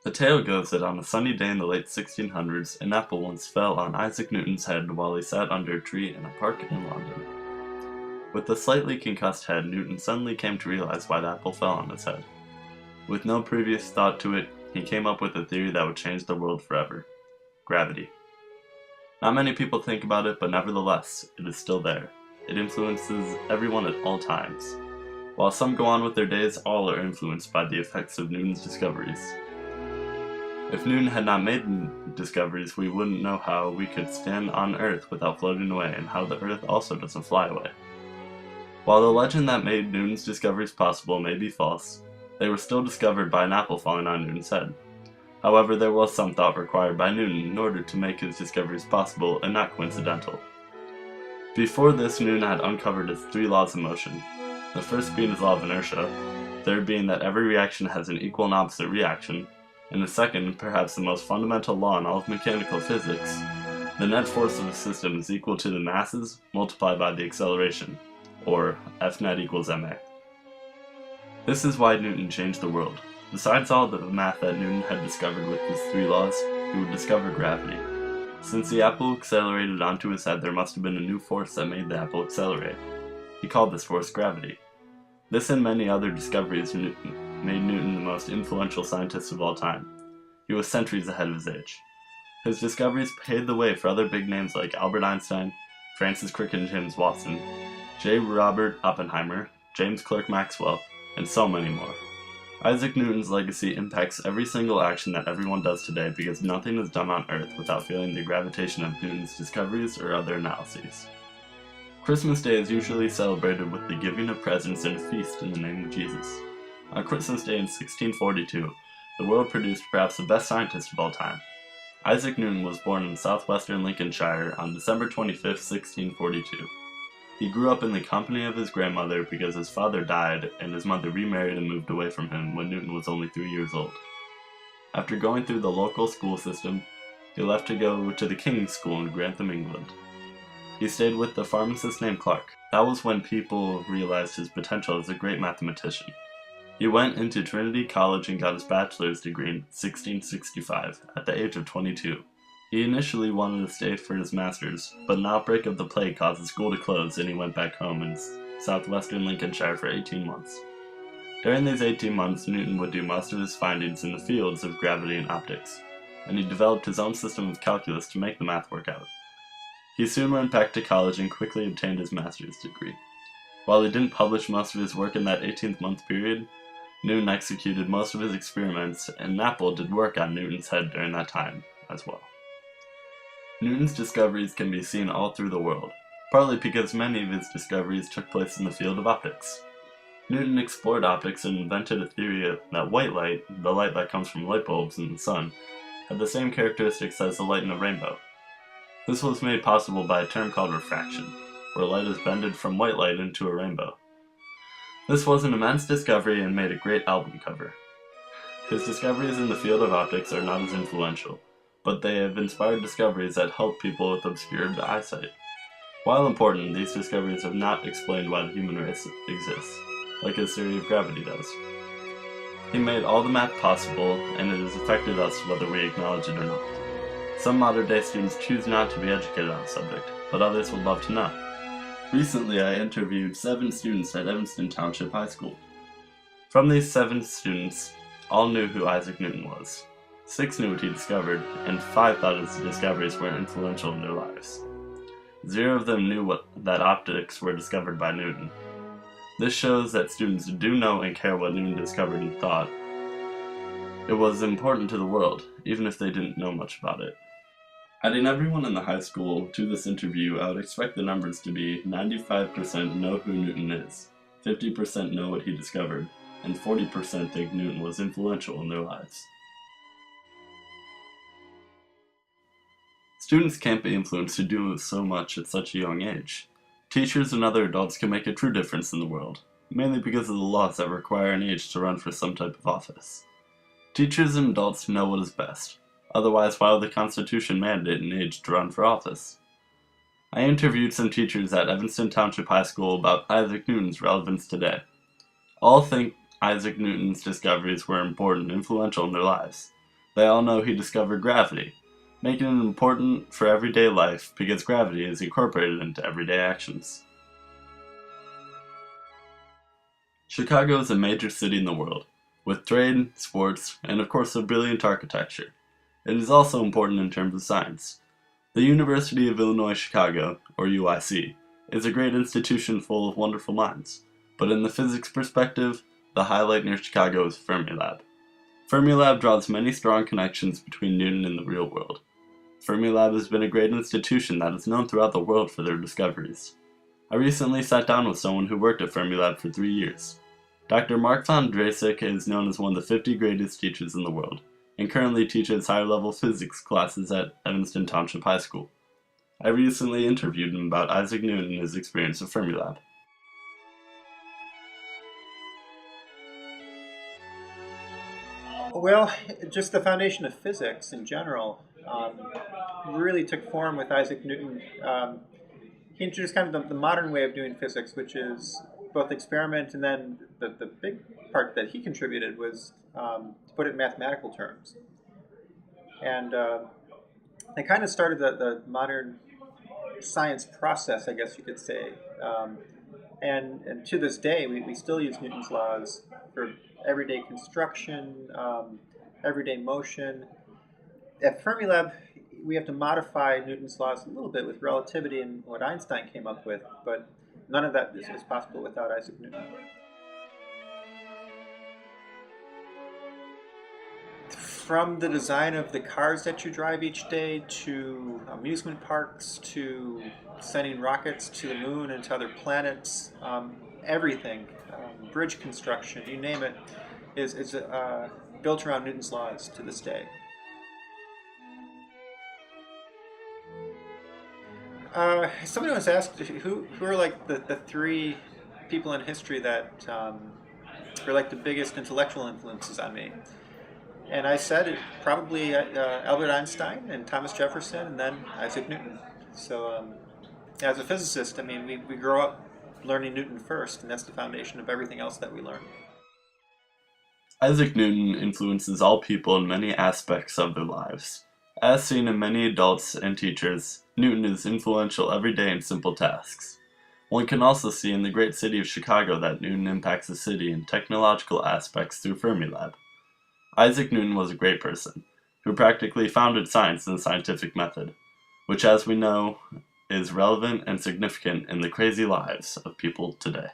The tale goes that on a sunny day in the late 1600s, an apple once fell on Isaac Newton's head while he sat under a tree in a park in London. With the slightly concussed head, Newton suddenly came to realize why the apple fell on his head. With no previous thought to it, he came up with a theory that would change the world forever: gravity. Not many people think about it, but nevertheless, it is still there. It influences everyone at all times. While some go on with their days, all are influenced by the effects of Newton's discoveries. If Newton had not made the discoveries, we wouldn't know how we could stand on Earth without floating away, and how the Earth also doesn't fly away. While the legend that made Newton's discoveries possible may be false, they were still discovered by an apple falling on Newton's head. However, there was some thought required by Newton in order to make his discoveries possible and not coincidental. Before this, Newton had uncovered his three laws of motion, the first being his law of inertia, the third being that every reaction has an equal and opposite reaction, and the second, perhaps the most fundamental law in all of mechanical physics: the net force of a system is equal to the masses multiplied by the acceleration, or F net equals ma. This is why Newton changed the world. Besides all the math that Newton had discovered with his three laws, he would discover gravity. Since the apple accelerated onto his head, there must have been a new force that made the apple accelerate. He called this force gravity. This and many other discoveries made Newton the most influential scientist of all time. He was centuries ahead of his age. His discoveries paved the way for other big names like Albert Einstein, Francis Crick and James Watson, J. Robert Oppenheimer, James Clerk Maxwell, and so many more. Isaac Newton's legacy impacts every single action that everyone does today, because nothing is done on Earth without feeling the gravitation of Newton's discoveries or other analyses. Christmas Day is usually celebrated with the giving of presents and a feast in the name of Jesus. On Christmas Day in 1642, the world produced perhaps the best scientist of all time. Isaac Newton was born in southwestern Lincolnshire on December 25, 1642. He grew up in the company of his grandmother because his father died and his mother remarried and moved away from him when Newton was only 3 years old. After going through the local school system, he left to go to the King's School in Grantham, England. He stayed with a pharmacist named Clark. That was when people realized his potential as a great mathematician. He went into Trinity College and got his bachelor's degree in 1665, at the age of 22. He initially wanted to stay for his master's, but an outbreak of the plague caused the school to close and he went back home in southwestern Lincolnshire for 18 months. During these 18 months, Newton would do most of his findings in the fields of gravity and optics, and he developed his own system of calculus to make the math work out. He soon went back to college and quickly obtained his master's degree. While he didn't publish most of his work in that 18-month period, Newton executed most of his experiments, and an apple did work on Newton's head during that time as well. Newton's discoveries can be seen all through the world, partly because many of his discoveries took place in the field of optics. Newton explored optics and invented a theory that white light, the light that comes from light bulbs in the sun, had the same characteristics as the light in a rainbow. This was made possible by a term called refraction, where light is bended from white light into a rainbow. This was an immense discovery and made a great album cover. His discoveries in the field of optics are not as influential, but they have inspired discoveries that help people with obscured eyesight. While important, these discoveries have not explained why the human race exists, like his theory of gravity does. He made all the math possible, and it has affected us whether we acknowledge it or not. Some modern-day students choose not to be educated on the subject, but others would love to know. Recently, I interviewed 7 students at Evanston Township High School. From these 7 students, all knew who Isaac Newton was. 6 knew what he discovered, and 5 thought his discoveries were influential in their lives. 0 of them knew that optics were discovered by Newton. This shows that students do know and care what Newton discovered and thought. It was important to the world, even if they didn't know much about it. Adding everyone in the high school to this interview, I would expect the numbers to be 95% know who Newton is, 50% know what he discovered, and 40% think Newton was influential in their lives. Students can't be influenced to do so much at such a young age. Teachers and other adults can make a true difference in the world, mainly because of the laws that require an age to run for some type of office. Teachers and adults know what is best. Otherwise, why would the Constitution mandate an age to run for office? I interviewed some teachers at Evanston Township High School about Isaac Newton's relevance today. All think Isaac Newton's discoveries were important and influential in their lives. They all know he discovered gravity, making it important for everyday life because gravity is incorporated into everyday actions. Chicago is a major city in the world, with trade, sports, and of course a brilliant architecture. It is also important in terms of science. The University of Illinois Chicago, or UIC, is a great institution full of wonderful minds, but in the physics perspective, the highlight near Chicago is Fermilab. Fermilab draws many strong connections between Newton and the real world. Fermilab has been a great institution that is known throughout the world for their discoveries. I recently sat down with someone who worked at Fermilab for 3 years. Dr. Mark von Drasek is known as one of the 50 greatest teachers in the world, and currently teaches higher-level physics classes at Evanston Township High School. I recently interviewed him about Isaac Newton and his experience at Fermilab. Well, just the foundation of physics in general really took form with Isaac Newton. He introduced kind of the modern way of doing physics, which is both experiment, and then the big part that he contributed was to put it in mathematical terms. And it kind of started the modern science process, I guess you could say. And to this day, we still use Newton's laws for everyday construction, everyday motion. At Fermilab, we have to modify Newton's laws a little bit with relativity and what Einstein came up with, but none of that is possible without Isaac Newton. From the design of the cars that you drive each day, to amusement parks, to sending rockets to the moon and to other planets, everything, bridge construction, you name it, is built around Newton's laws to this day. Somebody once asked who are like the three people in history that are like the biggest intellectual influences on me. And I said probably Albert Einstein and Thomas Jefferson, and then Isaac Newton. So as a physicist, I mean, we grow up learning Newton first, and that's the foundation of everything else that we learn. Isaac Newton influences all people in many aspects of their lives. As seen in many adults and teachers, Newton is influential every day in simple tasks. One can also see in the great city of Chicago that Newton impacts the city in technological aspects through Fermilab. Isaac Newton was a great person, who practically founded science and the scientific method, which as we know is relevant and significant in the crazy lives of people today.